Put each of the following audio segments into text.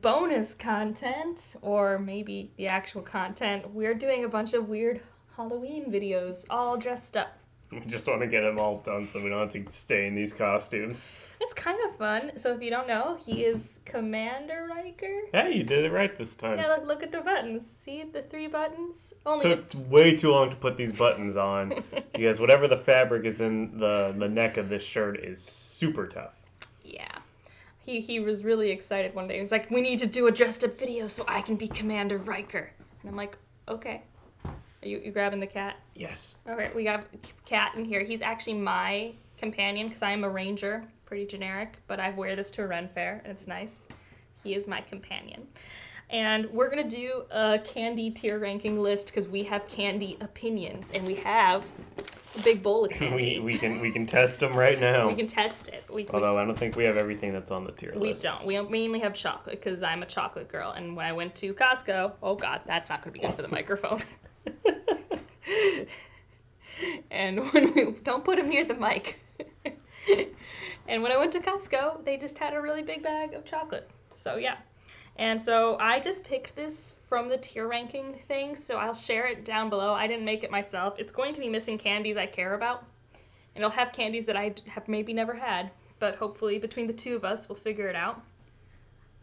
bonus content, or maybe the actual content, we're doing a bunch of weird Halloween videos, all dressed up. We just want to get them all done so we don't have to stay in these costumes. It's kind of fun. So if you don't know, he is Commander Riker. Hey, you did it right this time. Yeah, look at the buttons. See the 3 buttons? Only Took way too long to put these buttons on because whatever the fabric is in the neck of this shirt is super tough. Yeah. He was really excited one day. He was like, "We need to do a dressed up video so I can be Commander Riker." And I'm like, "Okay." Are you grabbing the cat? Yes. Alright, we got Cat in here. He's actually my companion because I am a ranger. Pretty generic, but I wear this to a Ren fair and it's nice. He is my companion. And we're going to do a candy tier ranking list because we have candy opinions and we have a big bowl of candy. we can test them right now. We can test it. Although I don't think we have everything that's on the tier list. We don't. We mainly have chocolate because I'm a chocolate girl. And when I went to Costco, oh God, that's not going to be good for the microphone. And when we don't put him near the mic. And when I went to Costco, they just had a really big bag of chocolate. So yeah. And so I just picked this from the tier ranking thing, so I'll share it down below. I didn't make it myself. It's going to be missing candies I care about. And it'll have candies that I have maybe never had. But hopefully between the two of us, we'll figure it out.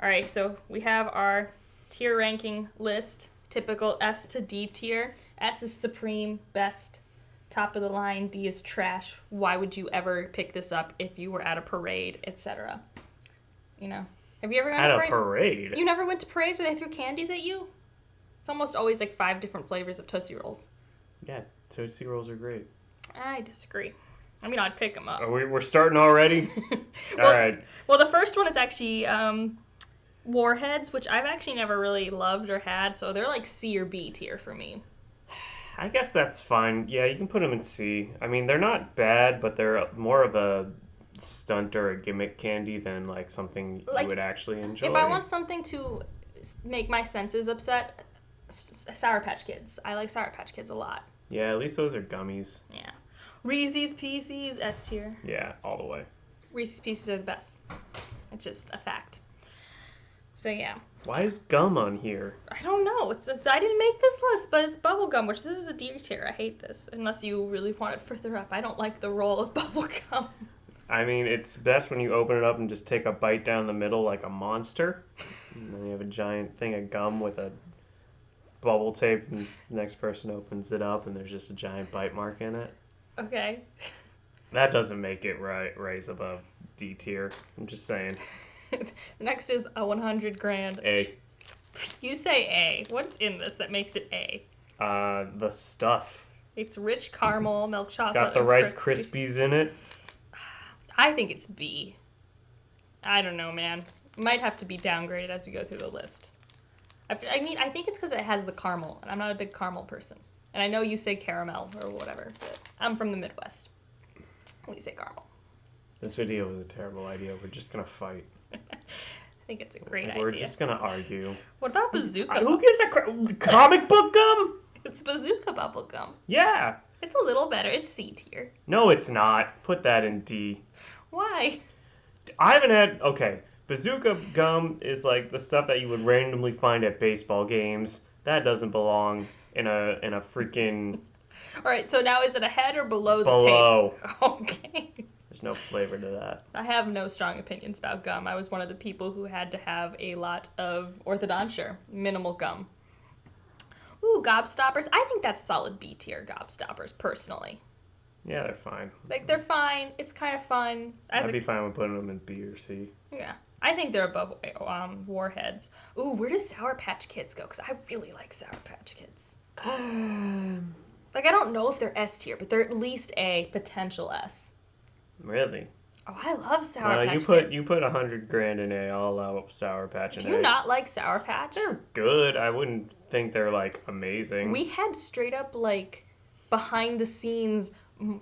Alright, so we have our tier ranking list. Typical S to D tier. S is supreme, best, top of the line. D is trash. Why would you ever pick this up if you were at a parade, etc.? You know. Have you ever gone to a parade? You never went to parades where they threw candies at you? It's almost always like 5 different flavors of Tootsie Rolls. Yeah, Tootsie Rolls are great. I disagree. I mean, I'd pick them up. We're starting already? Well, all right. Well, the first one is actually Warheads, which I've actually never really loved or had, so they're like C or B tier for me. I guess that's fine. Yeah, you can put them in C. I mean, they're not bad, but they're more of a stunt or a gimmick candy than like something you would actually enjoy. If I want something to make my senses upset, Sour Patch Kids. I like Sour Patch Kids a lot. Yeah, at least those are gummies. Yeah. Reese's Pieces, S tier. Yeah, all the way. Reese's Pieces are the best. It's just a fact. So yeah. Why is gum on here? I don't know. I didn't make this list, but it's bubblegum, which this is a D tier. I hate this. Unless you really want it further up. I don't like the roll of bubblegum. I mean, it's best when you open it up and just take a bite down the middle like a monster. And then you have a giant thing of gum with a bubble tape, and the next person opens it up and there's just a giant bite mark in it. Okay. That doesn't make it rise above D tier. I'm just saying. The next is a 100 grand. A. You say A. What's in this that makes it A? The stuff. It's rich caramel, milk chocolate. It's got the Rice Krispies in it. I think it's B. I don't know, man. Might have to be downgraded as we go through the list. I mean, I think it's because it has the caramel, and I'm not a big caramel person. And I know you say caramel or whatever, but I'm from the Midwest. We say caramel. This video was a terrible idea. We're just gonna fight. I think it's a great idea. We're just gonna argue. What about bazooka? Who gives a comic book gum? It's bazooka bubble gum. Yeah. It's a little better. It's C tier. No, it's not. Put that in D. Why? I haven't had... Okay, bazooka gum is like the stuff that you would randomly find at baseball games. That doesn't belong in a freaking... Alright, so now is it ahead or below the Below. tape? Okay. There's no flavor to that. I have no strong opinions about gum. I was one of the people who had to have a lot of orthodonture, minimal gum. Ooh, Gobstoppers. I think that's solid B tier Gobstoppers, personally. Yeah, they're fine. Like, they're fine. It's kind of fun. I'd be fine with putting them in B or C. Yeah. I think they're above Warheads. Ooh, where does Sour Patch Kids go? Because I really like Sour Patch Kids. Like, I don't know if they're S tier, but they're at least A, potential S. Really? Oh, I love Sour Patch Kids. You put 100 grand in A, I'll allow Sour Patch in A. Do you not like Sour Patch? They're good. I wouldn't think they're, like, amazing. We had straight up, like, behind-the-scenes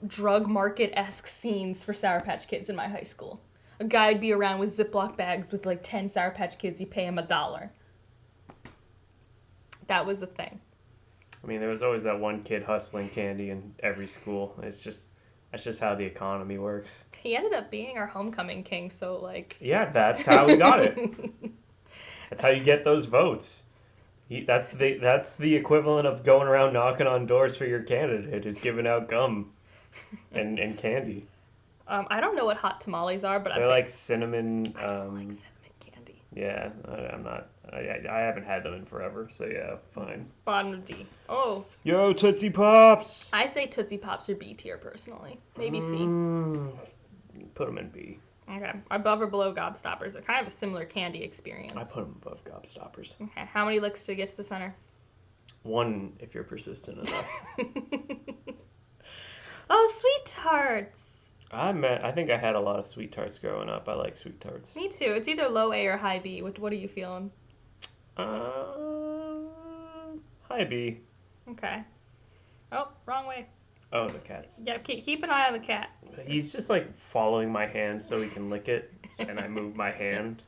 drug market-esque scenes for Sour Patch Kids in my high school. A guy would be around with Ziploc bags with, like, 10 Sour Patch Kids. You pay him $1. That was a thing. I mean, there was always that one kid hustling candy in every school. That's just how the economy works. He ended up being our homecoming king, so, like... Yeah, that's how we got it. That's how you get those votes. That's the equivalent of going around knocking on doors for your candidate, is giving out gum and candy. I don't know what hot tamales are, but I They're bet like cinnamon. I don't like cinnamon candy. Yeah, I'm not. I haven't had them in forever, so yeah, fine. Bottom of D. Oh, Yo, Tootsie Pops. I say Tootsie Pops are B tier personally. Maybe C. Put them in B. Okay. Above or below Gobstoppers? They're kind of a similar candy experience. I put them above Gobstoppers. Okay. How many licks to get to the center? 1 if you're persistent enough. Oh, sweet tarts. I think I had a lot of sweet tarts growing up. I like sweet tarts. Me too. It's either low A or high B. What are you feeling? High B. Okay. Oh, wrong way. Oh, the cat's. Yeah, keep an eye on the cat. He's just like following my hand so he can lick it, and I move my hand.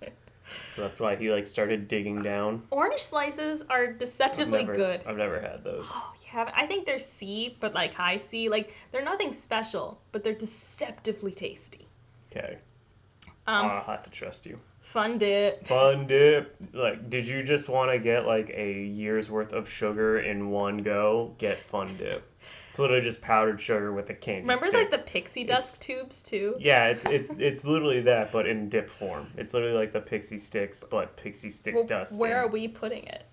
So that's why he like started digging down. Orange slices are deceptively good. I've never had those. Oh, you haven't? I think they're C, but like high C. Like they're nothing special, but they're deceptively tasty. Okay. I'll have to trust you. Fun dip. Fun dip. Like, did you just want to get like a year's worth of sugar in one go? Get Fun Dip. It's literally just powdered sugar with a candy Remember stick. like the pixie dust tubes too? Yeah, it's literally that, but in dip form. It's literally like the pixie sticks, but pixie stick dust. Where are we putting it?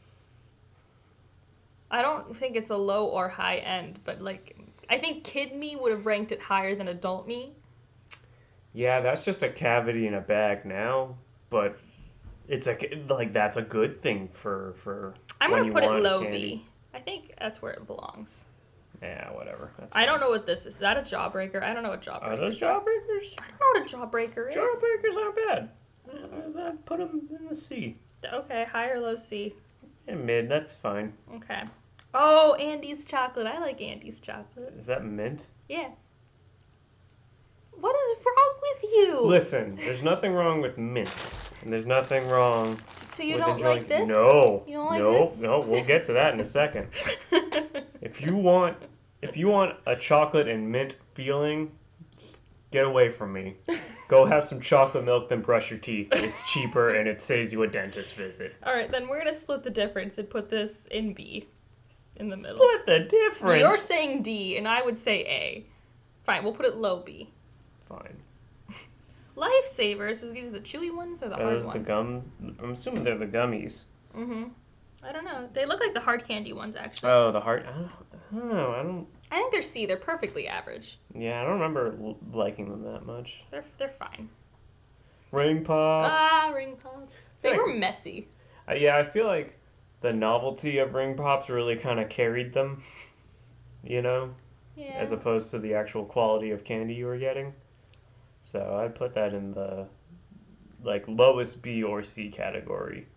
I don't think it's a low or high end, but like I think Kid Me would have ranked it higher than Adult Me. Yeah, that's just a cavity in a bag now, but it's like that's a good thing for. I'm when gonna you put it want low candy. B. I think that's where it belongs. Yeah, whatever. That's I don't fine. know what this is. Is that a jawbreaker? I don't know what jawbreaker Are those is. jawbreakers? I don't know what a jawbreaker is. Jawbreakers aren't bad. I'd put them in the C. Okay, high or low C. Yeah, mid, that's fine. Okay. Oh, Andy's chocolate. I like Andy's chocolate. Is that mint? Yeah. What is wrong with you? Listen, there's nothing wrong with mints. And there's nothing wrong So you with don't enjoying... like this? No. You don't like no, this? No, we'll get to that in a second. If you want a chocolate and mint feeling, just get away from me. Go have some chocolate milk, then brush your teeth. It's cheaper and it saves you a dentist visit. All right, then we're gonna split the difference and put this in B, in the middle. Split the difference. You're saying D, and I would say A. Fine, we'll put it low B. Fine. Lifesavers, is these the chewy ones or the hard Those ones? the gum. I'm assuming they're the gummies. Mm-hmm. I don't know. They look like the hard candy ones, actually. Oh, the heart. I don't know. I think they're C. They're perfectly average. Yeah, I don't remember liking them that much. They're fine. Ring pops. Ring pops. They Yeah. were messy. Yeah, I feel like the novelty of ring pops really kind of carried them. You know, Yeah. as opposed to the actual quality of candy you were getting. So I'd put that in the like lowest B or C category.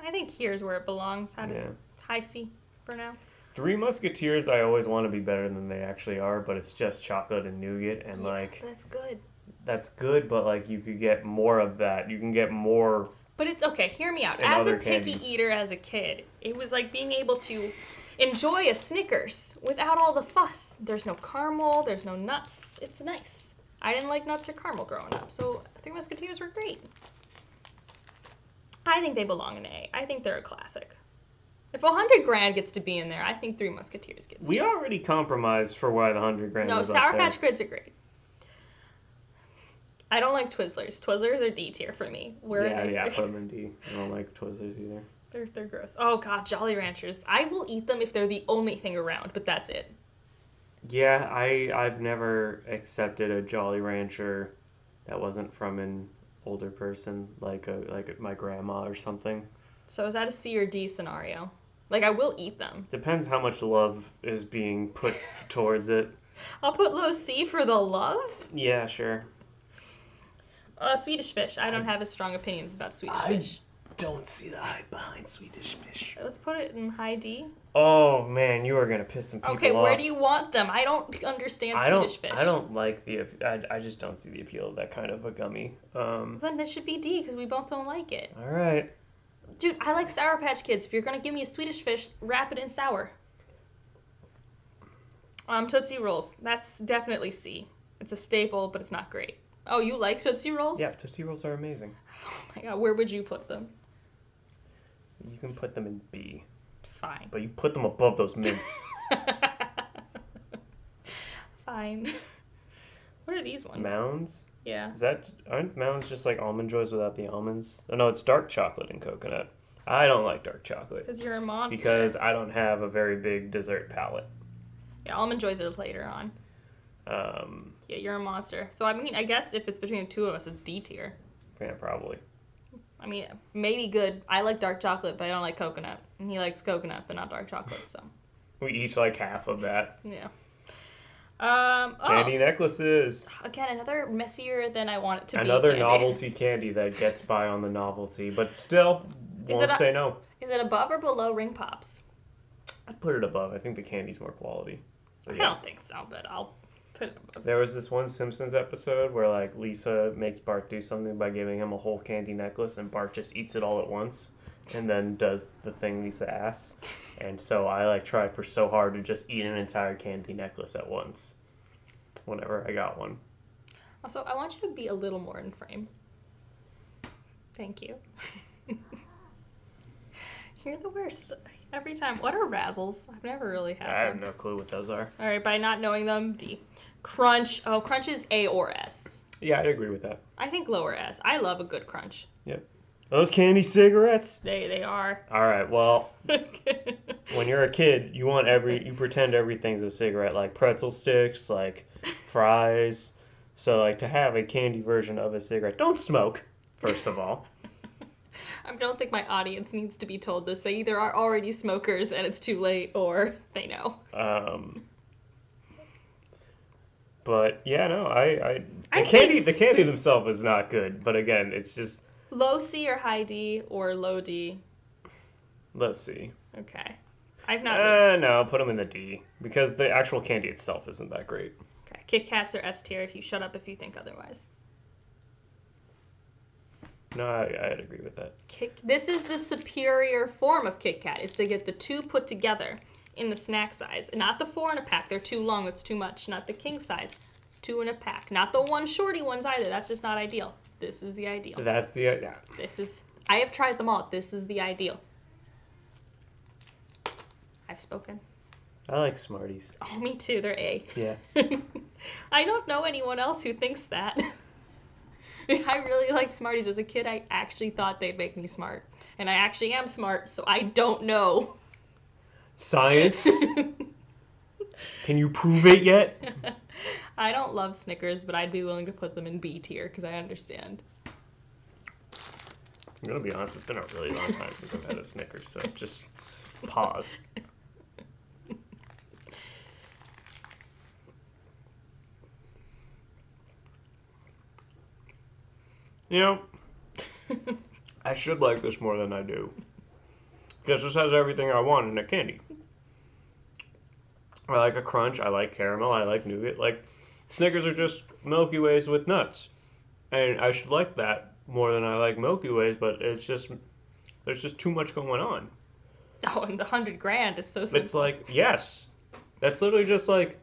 I think here's where it belongs. Yeah. High C for now. Three Musketeers, I always want to be better than they actually are, but it's just chocolate and nougat, and Yeah, like that's good. that's good, but like you could get more of that. You can get more. But it's okay. Hear me out. And As a other picky candies. eater, as a kid, it was like being able to enjoy a Snickers without all the fuss. There's no caramel. There's no nuts. It's nice. I didn't like nuts or caramel growing up, so Three Musketeers were great. I think they belong in A. I think they're a classic. If 100 Grand gets to be in there, I think Three Musketeers gets We to. already compromised for why the 100 grand No, was Sour up there. Patch Kids are great. I don't like Twizzlers. Twizzlers are D tier for me. Yeah, put them in D. I don't like Twizzlers either. They're gross. Oh god, Jolly Ranchers. I will eat them if they're the only thing around, but that's it. Yeah, I've never accepted a Jolly Rancher that wasn't from an older person, like my grandma or something. So is that a C or D scenario? Like I will eat them. Depends how much love is being put towards it. I'll put low C for the love. Yeah, sure. Swedish Fish. I don't have as strong opinions about Swedish I- Fish. Don't see the hype behind Swedish Fish. Let's put it in high D. Oh man, you are gonna piss some people Okay, off. where do you want them? I don't understand Swedish Fish. I don't like I just don't see the appeal of that kind of a gummy. Then this should be D because we both don't like it. All right. Dude, I like Sour Patch Kids. If you're gonna give me a Swedish Fish, wrap it in sour. Tootsie Rolls. That's definitely C. It's a staple, but it's not great. Oh, you like Tootsie Rolls? Yeah, Tootsie Rolls are amazing. Oh my god, where would you put them? You can put them in B. Fine. But you put them above those mints. Fine. What are these ones? Mounds? Yeah. Aren't Mounds just like Almond Joys without the almonds? Oh no, it's dark chocolate and coconut. I don't like dark chocolate. Because you're a monster. Because I don't have a very big dessert palate. Yeah, Almond Joys are later on. Yeah, you're a monster. So, I mean, I guess if it's between the two of us, it's D tier. Yeah, probably. I mean, maybe good. I like dark chocolate, but I don't like coconut. And he likes coconut, but not dark chocolate, so. We each like half of that. Yeah. Candy necklaces. Again, another messier than I want it to be. Another novelty candy that gets by on the novelty, but still won't say no. Is it above or below Ring Pops? I'd put it above. I think the candy's more quality. So, I don't think so, but I'll put it above. There was this one Simpsons episode where like Lisa makes Bart do something by giving him a whole candy necklace, and Bart just eats it all at once, and then does the thing Lisa asks. And so I like tried for so hard to just eat an entire candy necklace at once. Whenever I got one. Also, I want you to be a little more in frame. Thank you. You're the worst. Every time. What are Razzles? I've never really had them. I have no clue what those are. Alright, by not knowing them, D. Crunch. Oh, Crunch is A or S. Yeah, I'd agree with that. I think lower S. I love a good Crunch. Yep. Those candy cigarettes? They are. Alright, well, when you're a kid, you pretend everything's a cigarette, like pretzel sticks, like fries. So, like, to have a candy version of a cigarette, don't smoke, first of all. I don't think my audience needs to be told this. They either are already smokers and it's too late, or they know. But yeah, no, the candy themselves is not good. But again, it's just low C or high D or low D. Low C. Okay, I've not. No, put them in the D because the actual candy itself isn't that great. Okay, Kit Kats are S tier. If you shut up if you think otherwise. No, I'd agree with that. This is the superior form of Kit Kat, is to get the two put together in the snack size. Not the 4 in a pack, they're too long, that's too much. Not the king size, 2 in a pack. Not the one shorty ones either, that's just not ideal. This is the ideal. That's the, yeah. I have tried them all, this is the ideal. I've spoken. I like Smarties. Oh, me too, they're A. Yeah. I don't know anyone else who thinks that. I really liked Smarties. As a kid, I actually thought they'd make me smart. And I actually am smart, so I don't know. Science? Can you prove it yet? I don't love Snickers, but I'd be willing to put them in B tier, because I understand. I'm going to be honest, it's been a really long time since I've had a Snickers, so just pause. You know, I should like this more than I do. Because this has everything I want in a candy. I like a crunch, I like caramel, I like nougat. Like, Snickers are just Milky Ways with nuts. And I should like that more than I like Milky Ways, but it's just, there's just too much going on. Oh, and the $100,000 is so simple. It's like, yes. That's literally just like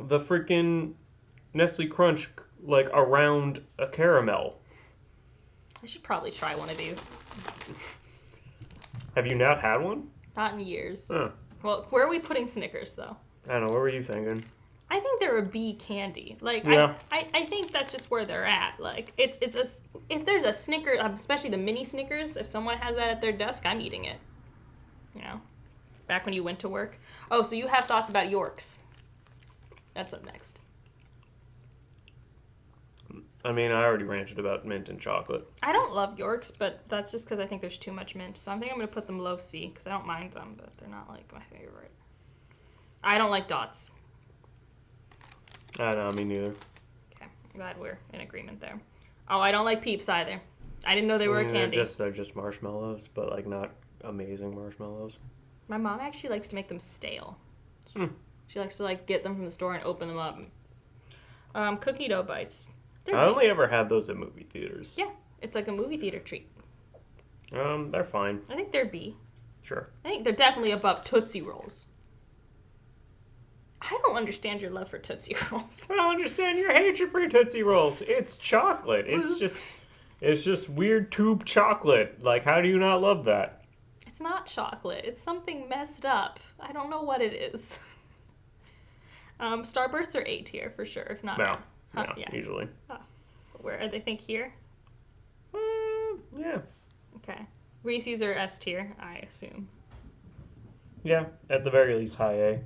the freaking Nestle Crunch, like, around a caramel. I should probably try one of these. Have you not had one? Not in years. Huh. Well, where are we putting Snickers, though? I don't know. What were you thinking? I think they're a B candy. Like, yeah. I think that's just where they're at. Like, if there's a Snickers, especially the mini Snickers, if someone has that at their desk, I'm eating it. You know? Back when you went to work. Oh, so you have thoughts about Yorks. That's up next. I mean, I already ranted about mint and chocolate. I don't love Yorks, but that's just because I think there's too much mint. So I think I'm going to put them low C, because I don't mind them, but they're not, like, my favorite. I don't like Dots. No, me neither. Okay, I'm glad we're in agreement there. Oh, I don't like Peeps either. I didn't know they were a candy. They're just marshmallows, but, like, not amazing marshmallows. My mom actually likes to make them stale. She likes to, like, get them from the store and open them up. Cookie dough bites. I only ever had those at movie theaters. Yeah, it's like a movie theater treat. They're fine. I think they're B. Sure. I think they're definitely above Tootsie Rolls. I don't understand your love for Tootsie Rolls. I don't understand your hatred for Tootsie Rolls. It's chocolate. It's just weird tube chocolate. Like, how do you not love that? It's not chocolate. It's something messed up. I don't know what it is. Starbursts are A tier for sure, if not. No, Huh, no, yeah. usually. Where are they? Think here. Yeah. Okay. Reese's are S tier, I assume. Yeah, at the very least, high A.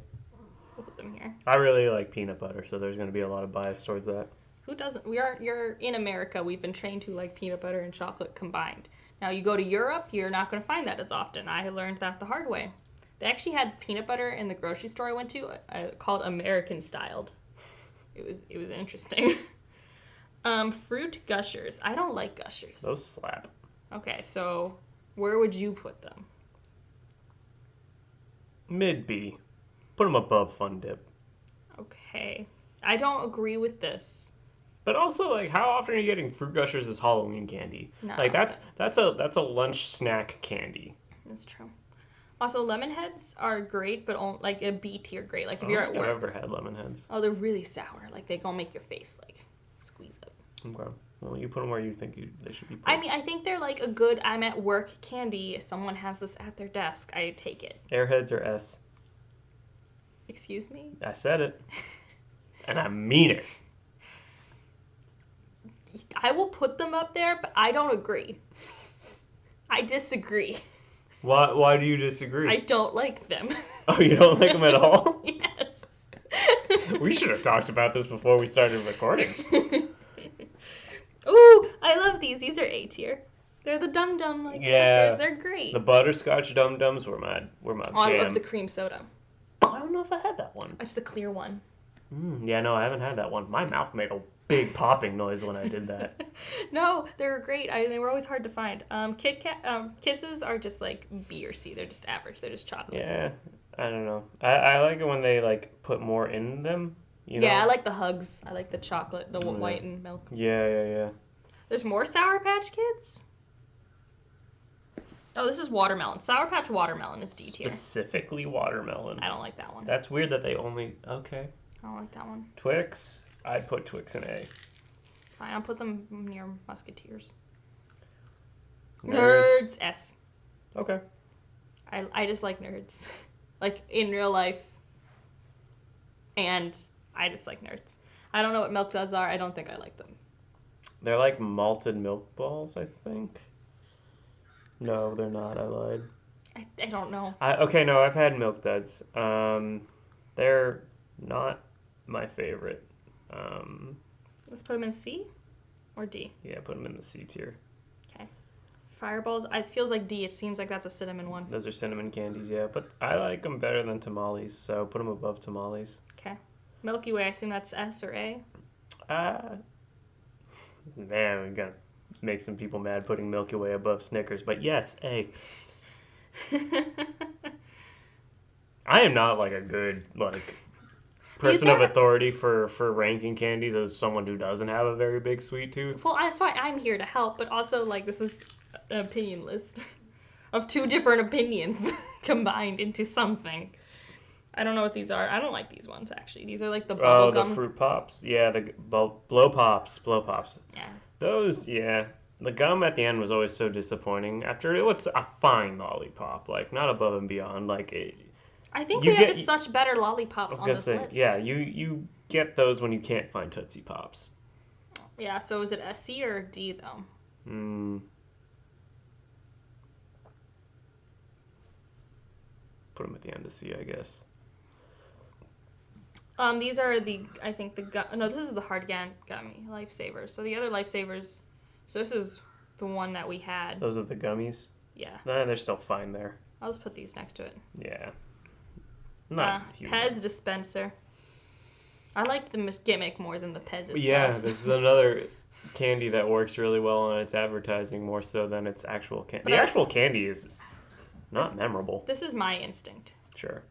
We'll put them here. I really like peanut butter, so there's going to be a lot of bias towards that. Who doesn't? You're in America. We've been trained to like peanut butter and chocolate combined. Now you go to Europe, you're not going to find that as often. I learned that the hard way. They actually had peanut butter in the grocery store I went to, called American styled. It was interesting. Fruit Gushers. I don't like Gushers. Those slap. Okay, so where would you put them? Mid B. Put them above Fun Dip. Okay. I don't agree with this. But also, like, how often are you getting Fruit Gushers as Halloween candy? No, Like, that's a lunch snack candy. That's true. Also, lemon heads are great, but like a B tier great. Like if you're at work. I've never had lemon heads. Oh, they're really sour. Like they gonna make your face like squeeze up. Okay. Well, you put them where you think they should be put. I mean, I think they're like a good I'm at work candy. If someone has this at their desk, I take it. Airheads are S. Excuse me? I said it. And I mean it. I will put them up there, but I don't agree. I disagree. Why do you disagree? I don't like them. Oh, you don't like them at all? Yes. We should have talked about this before we started recording. Ooh, I love these. These are A tier. They're the Dum Dum like Yeah. suckers. They're great. The butterscotch Dum Dums were my I jam. love the cream soda. I don't know if I had that one. It's the clear one. Yeah, no, I haven't had that one. My mouth made a big popping noise when I did that. No, they were great. They were always hard to find. Kit Kat, Kisses are just like B or C. They're just average. They're just chocolate. Yeah, I don't know. I like it when they like put more in them. You know? Yeah, I like the Hugs. I like the chocolate, the white and milk. Yeah. There's more Sour Patch Kids? Oh, this is watermelon. Sour Patch watermelon is D tier. Specifically watermelon. I don't like that one. That's weird that they only... Okay. I don't like that one. Twix? I'd put Twix in A. Fine, I'll put them near Musketeers. Nerds. Nerds S. Okay. I just like nerds. Like, in real life. And I just like nerds. I don't know what Milk Duds are. I don't think I like them. They're like malted milk balls, I think. No, they're not. I lied. I don't know. Okay, no, I've had Milk Duds. They're not my favorite. Let's put them in C or D. Yeah, put them in the C tier. Okay. Fireballs. It feels like D. It seems like that's a cinnamon one. Those are cinnamon candies, yeah, but I like them better than tamales, so put them above tamales. Okay. Milky Way. I assume that's S or A. Man, we're gonna make some people mad putting Milky Way above Snickers, but yes, A. I am not like a good person of authority for ranking candies as someone who doesn't have a very big sweet tooth. Well, that's why I'm here to help, but also like this is an opinion list of two different opinions combined into something. I don't know what these are. I don't like these ones actually. These are like the bubble gum. The fruit pops. Yeah, the blow pops. Yeah. Those, yeah. The gum at the end was always so disappointing. After it was a fine lollipop, like not above and beyond. Like it, I think we have just such better lollipops on this list. Yeah, you get those when you can't find Tootsie Pops. Yeah. So is it SC or D though? Put them at the end of C, I guess. These are this is the hard gummy Lifesavers. So the other Lifesavers, so this is the one that we had. Those are the gummies? Yeah. Nah, they're still fine there. I'll just put these next to it. Yeah. Not huge. Pez dispenser. I like the gimmick more than the Pez itself. Yeah, this is another candy that works really well on its advertising more so than its actual candy. The actual candy is not memorable. This is my instinct. Sure.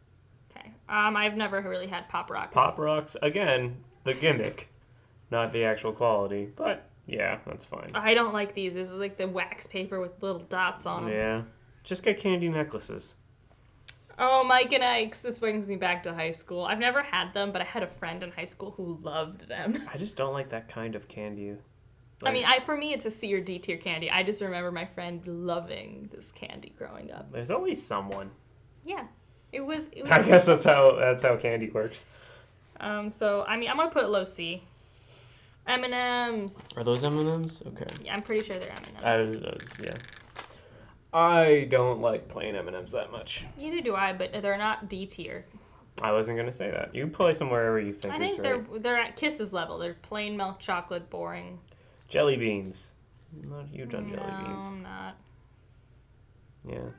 Okay. I've never really had Pop Rocks. Pop Rocks, again, the gimmick, not the actual quality. But yeah, that's fine. I don't like these. This is like the wax paper with little dots on them. Yeah. Just get candy necklaces. Oh, Mike and Ike's. This brings me back to high school. I've never had them, but I had a friend in high school who loved them. I just don't like that kind of candy. I mean, for me, it's a C or D tier candy. I just remember my friend loving this candy growing up. There's always someone. Yeah, it was. I guess that's how candy works. So I mean, I'm gonna put it low C. M&Ms. Are those M&Ms? Okay. Yeah, I'm pretty sure they're M&Ms. Yeah. I don't like plain M&Ms that much. Neither do I, but they're not D tier. I wasn't gonna say that. You place them wherever you think. I think they're at Kisses level. They're plain milk chocolate, boring. Jelly beans. I'm not huge on jelly beans. No, I'm not. Yeah.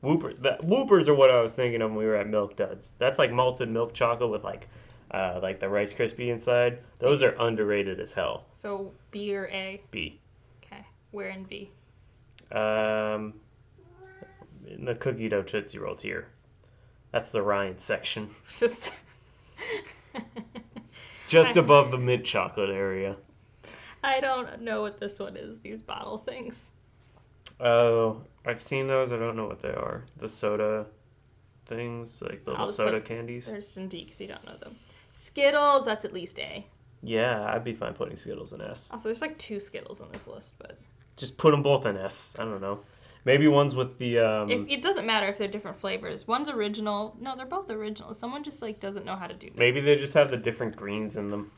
Whoopers are what I was thinking of when we were at Milk Duds. That's like malted milk chocolate with like the Rice Krispie inside. Those are underrated as hell. So B or A? B. Okay. Where in B? In the cookie dough Tootsie Roll tier. That's the Ryan section. Just above the mint chocolate area. I don't know what this one is, these bottle things. Oh, I've seen those. I don't know what they are. The soda things, like little soda candies. There's some D because you don't know them. Skittles, that's at least A. Yeah, I'd be fine putting Skittles in S. Also, there's like 2 Skittles on this list, but... Just put them both in S. I don't know. Maybe one's with the... It doesn't matter if they're different flavors. One's original. No, they're both original. Someone just like doesn't know how to do this. Maybe they just have the different greens in them.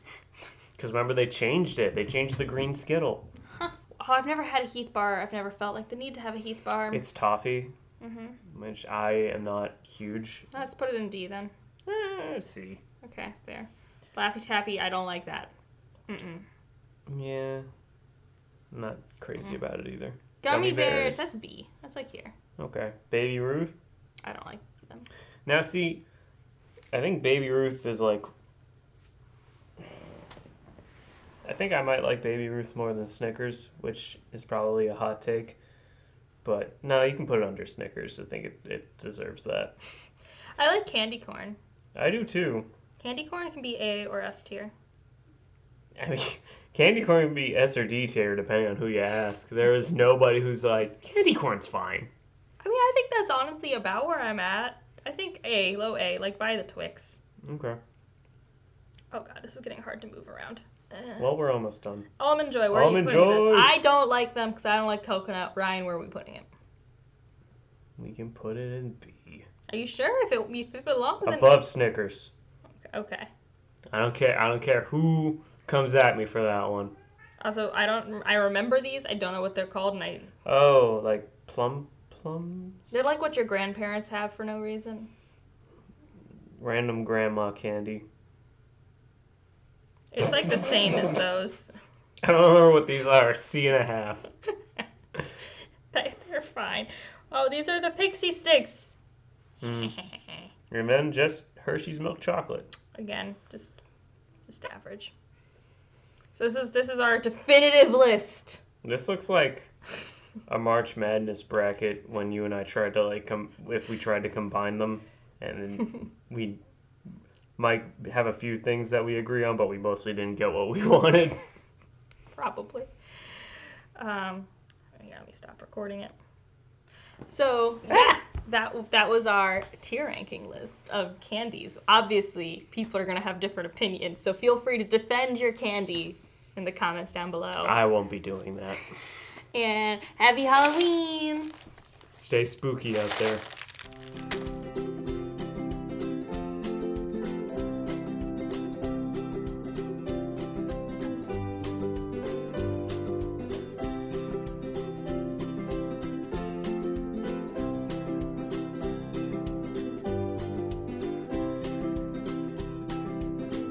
Because remember, they changed it. They changed the green Skittle. Huh. Oh, I've never had a Heath bar. I've never felt like the need to have a Heath bar. It's toffee, Mm-hmm. which I am not huge. Let's put it in D then. C. Okay, there. Laffy Taffy, I don't like that. Mm-mm. Yeah. I'm not crazy about it either. Gummy bears, that's B. That's like here. Okay. Baby Ruth? I don't like them. Now, see, I think Baby Ruth is like... I think I might like Baby Ruth more than Snickers, which is probably a hot take. But, no, you can put it under Snickers. I think it deserves that. I like candy corn. I do, too. Candy corn can be A or S tier. I mean, candy corn can be S or D tier depending on who you ask. There is nobody who's like, candy corn's fine. I mean, I think that's honestly about where I'm at. I think A, low A, like by the Twix. Okay. Oh god, this is getting hard to move around. Well, we're almost done. Almond Joy, where are you putting this? I don't like them because I don't like coconut. Ryan, where are we putting it? We can put it in B. Are you sure? If it belongs in... Above Snickers. Okay. I don't care who comes at me for that one. Also, I remember these. I don't know what they're called, and I... Oh, like plums? They're like what your grandparents have for no reason. Random grandma candy. It's like the same as those. I don't remember what these are. C&1/2. They're fine. Oh, these are the Pixie Sticks. And then just Hershey's milk chocolate. Again, just average. So this is our definitive list. This looks like a March Madness bracket when you and I tried to if we tried to combine them, and then we might have a few things that we agree on, but we mostly didn't get what we wanted. Probably. Yeah, let me stop recording it. So yeah, that was our tier ranking list of candies. Obviously, people are gonna have different opinions, so feel free to defend your candy in the comments down below. I won't be doing that. And happy Halloween! Stay spooky out there.